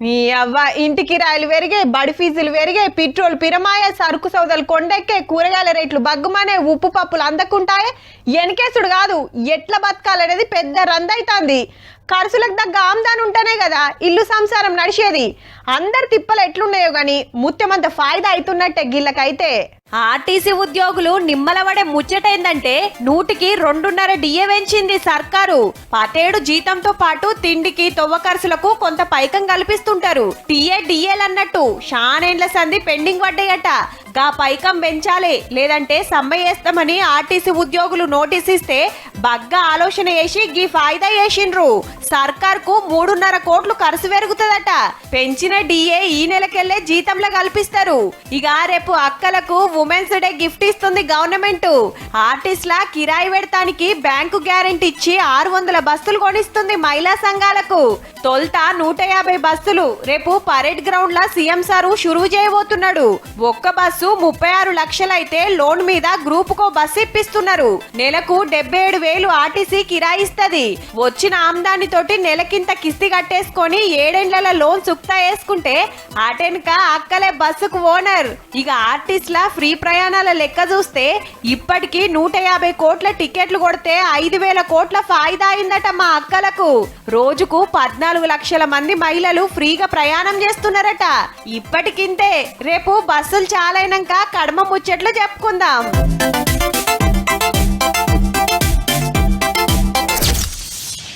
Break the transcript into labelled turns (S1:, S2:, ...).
S1: నీ అవ్వ ఇంటి కిరాయిలు పెరిగాయి, బడి ఫీజులు పెరిగాయి, పెట్రోల్ పిరమాయ, సరుకు సౌదాలు కొండెక్కే, కూరగాయల రేట్లు బగ్గుమనే, ఉప్పు పప్పులు అందకుంటాయే. ఎనకేసుడు కాదు, ఎట్లా బతకాలనేది పెద్ద రందైతాంది. ఖర్చులకు తగ్గ ఆమ్దాని ఉంటేనే కదా ఇల్లు సంసారం నడిచేది. అందరు తిప్పలు ఎట్లున్నాయో గాని ముత్యమంత ఫాయిదా అవుతున్నట్టే గిళ్ళకైతే.
S2: ఆర్టీసీ ఉద్యోగులు నిమ్మలవడే ముచ్చటైందంటే 100కి 2.5 డిఏ పెంచింది సర్కారు. 17 జీతంతో పాటు తిండికి తొవ్వ ఖర్చులకు కొంత పైకం కల్పిస్తుంటారు. డిఏలన్నట్టు షానేండ్ల సంధి పెండింగ్ పడ్డాయట. గా పైకం పెంచాలి లేదంటే సమ్మె చేస్తామని ఆర్టీసీ ఉద్యోగులు నోటీస్ ఇస్తే బగ్గా ఆలోచన చేసి గీ ఫాయిదా చేసిండ్రు. సర్కార్కు 3.5 కోట్లు ఖర్చు పెరుగుతుందట. పెంచిన డిఏ ఈ నెలకెళ్లే జీతంలో కల్పిస్తారు. ఇక రేపు అక్కలకు ఉమెన్స్ డే గిఫ్ట్ ఇస్తుంది గవర్నమెంట్. ఆర్టిస్ట్ల కిరాయి పెడతానికి బ్యాంకు గ్యారెంటీ ఇచ్చి 600 బస్సులు కొనిస్తుంది మహిళా సంఘాలకు. తొల్త 150 బస్సులు రేపు పరేడ్ గ్రౌండ్ లా సీఎం సారు షురువు చేయబోతున్నాడు. ఒక్క బస్సు 36 లక్షలైతే లోన్ మీద గ్రూప్ కో బస్సు ఇప్పిస్తున్నారు. నెలకు 77,000 ఆర్టీసీ కిరాయి ఇస్తది. వచ్చిన ఆమ్దాని తోటి నెలకింత కిస్తి కట్టేసుకొని 7 ఏళ్ల లోన్ సుక్తా వేసుకుంటే ఆటెనక అక్కలే బస్సుకు ఓనర్. ఇక ఆర్టిస్ట్ల ఫ్రీ ప్రయాణాల లెక్క చూస్తే ఇప్పటికి 150 కోట్ల టికెట్లు కొడితే 5,000 కోట్ల ఫాయిదా అయిందట మా అక్కలకు. రోజుకు 14 లక్షల మంది మహిళలు ఫ్రీగా ప్రయాణం చేస్తున్నారట. ఇప్పటికింతే, రేపు బస్సులు చాలైనాక కడమ ముచ్చట్లు చెప్పుకుందాం.